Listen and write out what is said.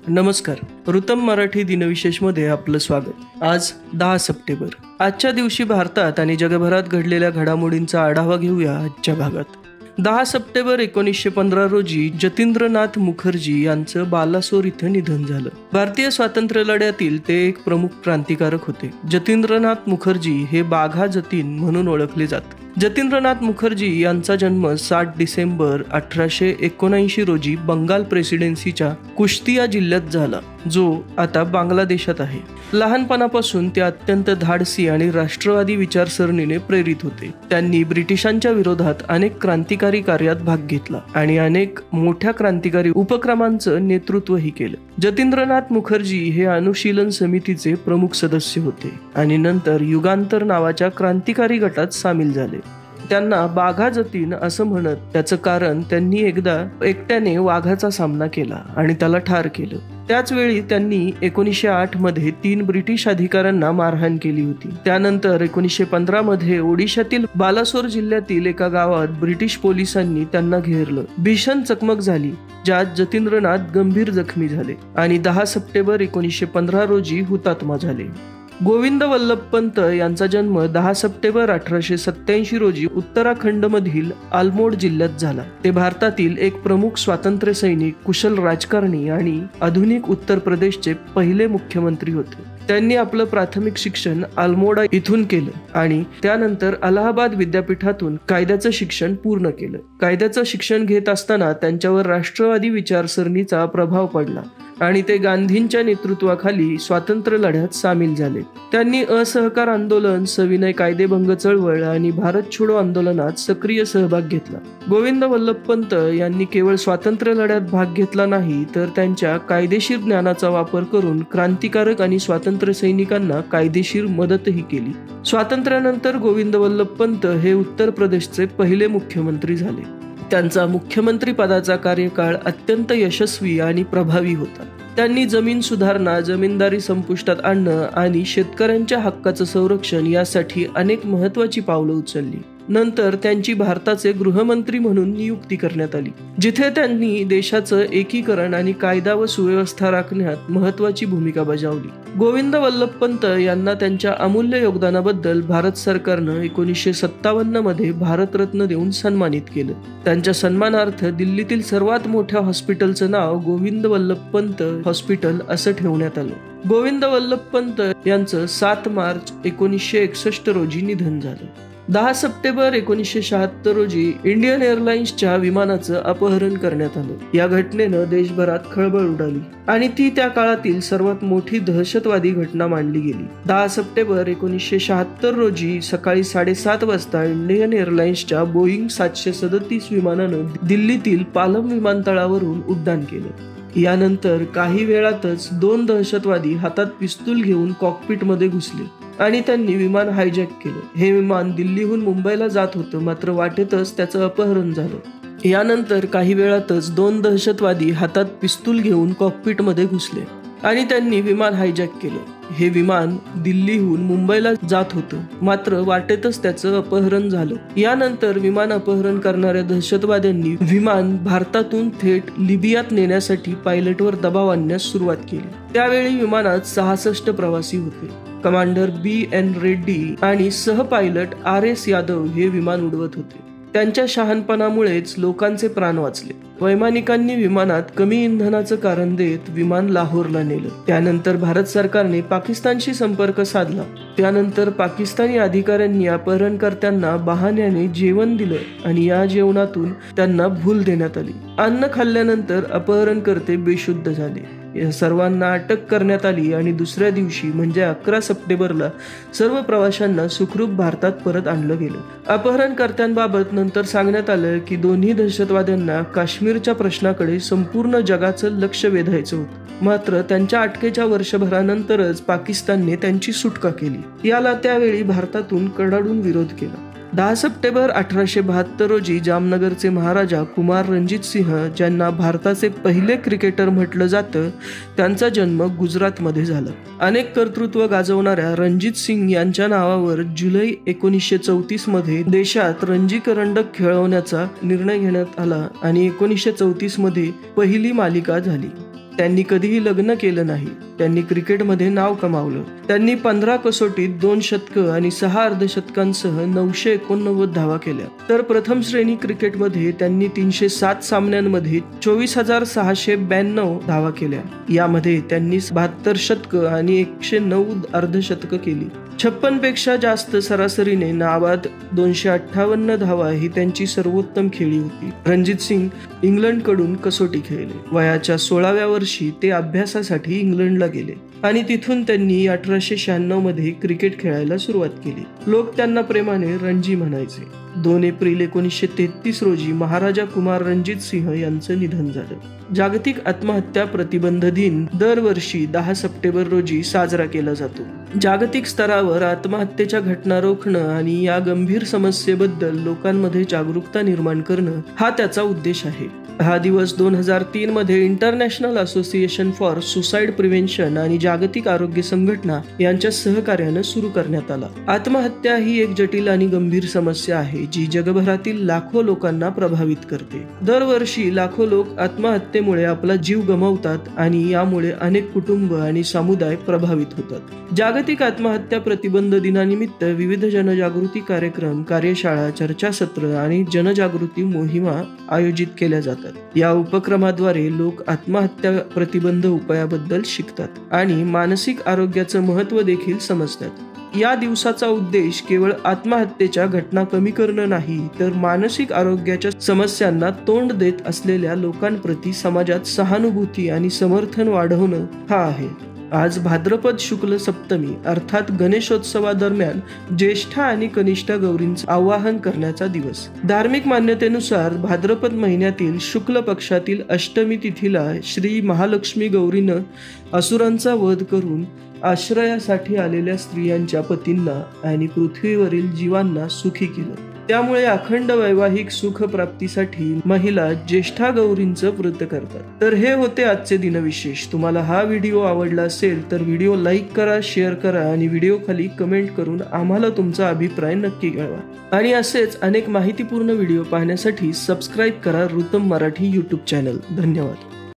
नमस्कार. ऋतम मराठी दिनविशेषमध्ये आपलं स्वागत. आज 10 सप्टेंबर. आजच्या दिवशी भारतात आणि जगभरात घडलेल्या घडामोडींचा आढावा घेऊया आजच्या भागात. 10 सप्टेंबर 1915 रोजी जतींद्रनाथ मुखर्जी यांचं बालासोर इथं निधन झालं. भारतीय स्वातंत्र्य लढ्यातील ते एक प्रमुख क्रांतिकारक होते. जतींद्रनाथ मुखर्जी हे बाघा जतीन म्हणून ओळखले जातात. जतींद्रनाथ मुखर्जी यांचा जन्म 7 डिसेंबर 1879 रोजी बंगाल प्रेसिडेन्सीच्या कुश्तिया जिल्ह्यात झाला, जो आता बांगलादेशात आहे. लहानपणापासून ते अत्यंत धाडसी आणि राष्ट्रवादी विचारसरणीने प्रेरित होते. त्यांनी ब्रिटिशांच्या विरोधात अनेक क्रांतिकारी कार्यात भाग घेतला आणि अनेक मोठ्या क्रांतिकारी उपक्रमांचं नेतृत्वही केलं. जतींद्रनाथ मुखर्जी हे अनुशीलन समितीचे प्रमुख सदस्य होते आणि नंतर युगांतर नावाच्या क्रांतिकारी गटात सामील झाले. त्यांना बाघा जतीन असं म्हणत, त्याचं कारण त्यांनी एकदा एकट्याने वाघाचा सामना केला आणि त्याला ठार केलं. त्याच वेळी त्यांनी 1908 मध्ये 3 ब्रिटिश अधिकाऱ्यांना मारहाण केली होती. त्यानंतर 1915 मध्ये ओडिशातील बालासोर जिल्ह्यातील एका गावात ब्रिटिश पोलिसांनी त्यांना घेरलं. भीषण चकमक झाली, ज्यात जतींद्रनाथ गंभीर जखमी झाले आणि 10 सप्टेंबर 1915 रोजी हुतात्मा झाले. गोविंद वल्लभ पंत यांचा जन्म 10 सप्टेंबर 1887 रोजी उत्तराखंडमधील आलमोड जिल्ह्यात झाला. ते भारतातील एक प्रमुख स्वातंत्र्य सैनिक, कुशल राजकारणी आणि आधुनिक उत्तर प्रदेशचे पहिले मुख्यमंत्री होते. त्यांनी आपलं प्राथमिक शिक्षण अल्मोडा इथून केलं आणि त्यानंतर अलाहाबाद विद्यापीठातून कायद्याचं शिक्षण पूर्ण केलं. कायद्याचं शिक्षण घेत असताना त्यांच्यावर राष्ट्रवादी विचारसरणीचा प्रभाव पडला आणि ते गांधींच्या नेतृत्वाखाली स्वातंत्र्य लढ्यात सामील झाले. त्यांनी असहकार आंदोलन, सविनय कायदेभंग चळवळ आणि भारत छोडो आंदोलनात सक्रिय सहभाग घेतला. गोविंद वल्लभ पंत यांनी केवळ स्वातंत्र्य लढ्यात भाग घेतला नाही, तर त्यांच्या कायदेशीर ज्ञानाचा वापर करून क्रांतिकारक आणि स्वातंत्र्य सैनिकांना कायदेशीर मदतही केली. स्वातंत्र्यानंतर गोविंद वल्लभ पंत हे उत्तर प्रदेशचे पहिले मुख्यमंत्री झाले. त्यांचा मुख्यमंत्री पदाचा कार्यकाळ अत्यंत यशस्वी आणि प्रभावी होता. त्यांनी जमीन सुधारणा, जमीनदारी संपुष्टात आणणं आणि शेतकऱ्यांच्या हक्काचं संरक्षण यासाठी अनेक महत्त्वाची पावलं उचलली. नंतर त्यांची भारताचे गृहमंत्री म्हणून नियुक्ती करण्यात आली, जिथे त्यांनी देशाचं एकीकरण आणि कायदा व सुव्यवस्था राखण्यात महत्त्वाची भूमिका बजावली. गोविंद वल्लभ पंत यांना त्यांच्या अमूल्य योगदानाबद्दल भारत सरकारनं 1957 मध्ये भारतरत्न देऊन सन्मानित केलं. त्यांच्या सन्मानार्थ दिल्लीतील सर्वात मोठ्या हॉस्पिटलचं नाव गोविंद वल्लभ पंत हॉस्पिटल असं ठेवण्यात आलं. गोविंद वल्लभ पंत यांचं 7 मार्च 1961 रोजी निधन झालं. 10 सप्टेंबर 1976 रोजी इंडियन एअरलाइन्सच्या विमानाचं अपहरण करण्यात आलं. या घटनेनं देशभरात खळबळ उडाली आणि ती त्या काळातील सर्वात मोठी दहशतवादी घटना मानली गेली. 10 सप्टेंबर 1976 रोजी सकाळी 7:30 वाजता इंडियन एअरलाइन्सच्या बोईंग 737 विमानानं दिल्लीतील पालम विमानतळावरून उड्डाण केलं. यानंतर काही वेळातच 2 दहशतवादी हातात पिस्तूल घेऊन कॉकपिटमध्ये घुसले आणि त्यांनी विमान हायजॅक केलं. हे विमान दिल्लीहून मुंबईला जात होतं, मात्र वाटेतच त्याचं अपहरण झालं. यानंतर काही वेळातच 2 दहशतवादी हातात पिस्तूल घेऊन कॉकपिटमध्ये घुसले आणि त्यांनी विमान हायजॅक केलं. हे विमान दिल्लीहून मुंबईला जात होतं, मात्र वाटेतच त्याचं अपहरण झालं. यानंतर विमान अपहरण करणाऱ्या दहशतवाद्यांनी विमान भारतातून थेट लिबियात नेण्यासाठी पायलटवर दबाव आणण्यास सुरुवात केली. त्यावेळी विमानात 66 प्रवासी होते. Commander B.N. रेड्डी आणि सहपायलट R.S. यादव हे विमान उडवत होते. त्यांच्या शहाणपणामुळेच लोकांचे प्राण वाचले. वैमानिकांनी विमानात कमी इंधनाचं कारण देत विमान लाहोरला नेलं. त्यानंतर भारत सरकारने पाकिस्तानशी संपर्क साधला. त्यानंतर पाकिस्तानी अधिकाऱ्यांनी अपहरणकर्त्यांना बहाण्याने जेवण दिलं आणि या जेवणातून त्यांना भूल देण्यात आली. अन्न खाल्ल्यानंतर अपहरणकर्ते बेशुद्ध झाले. या सर्वांना अटक करण्यात आली आणि दुसऱ्या दिवशी म्हणजे 11 सप्टेंबरला सर्व प्रवाशांना सुखरूप भारतात परत आणलं गेलं. अपहरणकर्त्यांबाबत नंतर सांगण्यात आलं की दोन्ही दहशतवाद्यांना काश्मीरच्या प्रश्नाकडे संपूर्ण जगाचं लक्ष वेधायचं होतं, मात्र त्यांच्या अटकेच्या वर्षभरानंतरच पाकिस्तानने त्यांची सुटका केली. याला त्यावेळी भारतातून कडाडून विरोध केला. 10 सप्टेंबर 1872 रोजी जामनगरचे महाराजा कुमार रणजित सिंह, ज्यांना भारताचे पहिले क्रिकेटर म्हटलं जातं, त्यांचा जन्म गुजरातमध्ये झाला. अनेक कर्तृत्व गाजवणाऱ्या रणजित सिंग यांच्या नावावर जुलै 1934 मध्ये देशात रणजी करंडक खेळवण्याचा निर्णय घेण्यात आला आणि 1934 मध्ये पहिली मालिका झाली. त्यांनी कधीही लग्न केलं नाही. त्यांनी क्रिकेटमध्ये नाव कमावलं. त्यांनी 15 कसोटीत 2 शतकं आणि 6 अर्धशतकांसह 989 धावा केल्या. तर प्रथम श्रेणी क्रिकेटमध्ये त्यांनी 307 सामन्यांमध्ये 24,692 धावा केल्या. यामध्ये त्यांनी 72 शतकं आणि 109 अर्धशतकं केली. 56 पेक्षा जास्त सरासरीने नाबाद 258 धावा ही त्यांची सर्वोत्तम खेळी होती. रणजित सिंग इंग्लंडकडून कसोटी खेळले. वयाच्या 16व्या वर्षी ते अभ्यासासाठी इंग्लंडला गेले आणि तिथून त्यांनी 1896 मध्ये क्रिकेट खेळायला सुरुवात केली. लोक त्यांना प्रेमाने रणजी म्हणायचे. 2 एप्रिल 1933 रोजी महाराजा कुमार रणजित सिंह यांचं निधन झालं. जागतिक आत्महत्या प्रतिबंध दिन दरवर्षी 10 सप्टेंबर रोजी साजरा केला जातो. जागतिक स्तरावर आत्महत्येच्या घटना रोखणं आणि या गंभीर समस्येबद्दल लोकांमध्ये जागरूकता निर्माण करणं हा त्याचा उद्देश आहे. हा दिवस 2003 मध्ये international association for suicide prevention आणि जागतिक आरोग्य संघटना यांच्या सहकार्यानं सुरू करण्यात आला. आत्महत्या ही एक जटिल आणि गंभीर समस्या आहे जी जगभरातील लाखो लोकांना प्रभावित करते. दरवर्षी लाखो लोक आत्महत्येमुळे आपला जीव गमावतात आणि यामुळे अनेक कुटुंब आणि समुदाय प्रभावित होतात. जागतिक आत्महत्या प्रतिबंध दिनानिमित्त विविध जनजागृती कार्यक्रम, कार्यशाळा, चर्चासत्र आणि जनजागृती मोहिमा आयोजित केल्या जातात. या उपक्रमाद्वारे लोक आत्महत्या प्रतिबंध उपायाबद्दल शिकतात आणि मानसिक आरोग्याचं महत्त्व देखील समजतात. या दिवसाचा उद्देश केवळ आत्महत्येच्या घटना कमी करणं नाही, तर मानसिक आरोग्याच्या समस्यांना तोंड देत असलेल्या लोकांप्रती समाजात सहानुभूती आणि समर्थन वाढवणं हा आहे. आज भाद्रपद शुक्ल सप्तमी अर्थात गणेशोत्सवादरम्यान ज्येष्ठा आणि कनिष्ठा गौरींचं आवाहन करण्याचा दिवस. धार्मिक मान्यतेनुसार भाद्रपद महिन्यातील शुक्ल पक्षातील अष्टमी तिथीला श्री महालक्ष्मी गौरीनं असुरांचा वध करून आश्रयासाठी आलेल्या स्त्रियांच्या पतींना आणि पृथ्वीवरील जीवांना सुखी केलं. त्यामुळे अखंड वैवाहिक सुख प्राप्तीसाठी महिला ज्येष्ठा गौरींचं व्रत करतात. तर हे होते आजचे दिनविशेष. तुम्हाला हा व्हिडिओ आवडला असेल तर व्हिडिओ लाईक करा, शेअर करा आणि व्हिडिओ खाली कमेंट करून आम्हाला तुमचा अभिप्राय नक्की कळवा. आणि असेच अनेक माहितीपूर्ण व्हिडिओ पाहण्यासाठी सबस्क्राईब करा ऋतम मराठी यूट्यूब चॅनल. धन्यवाद.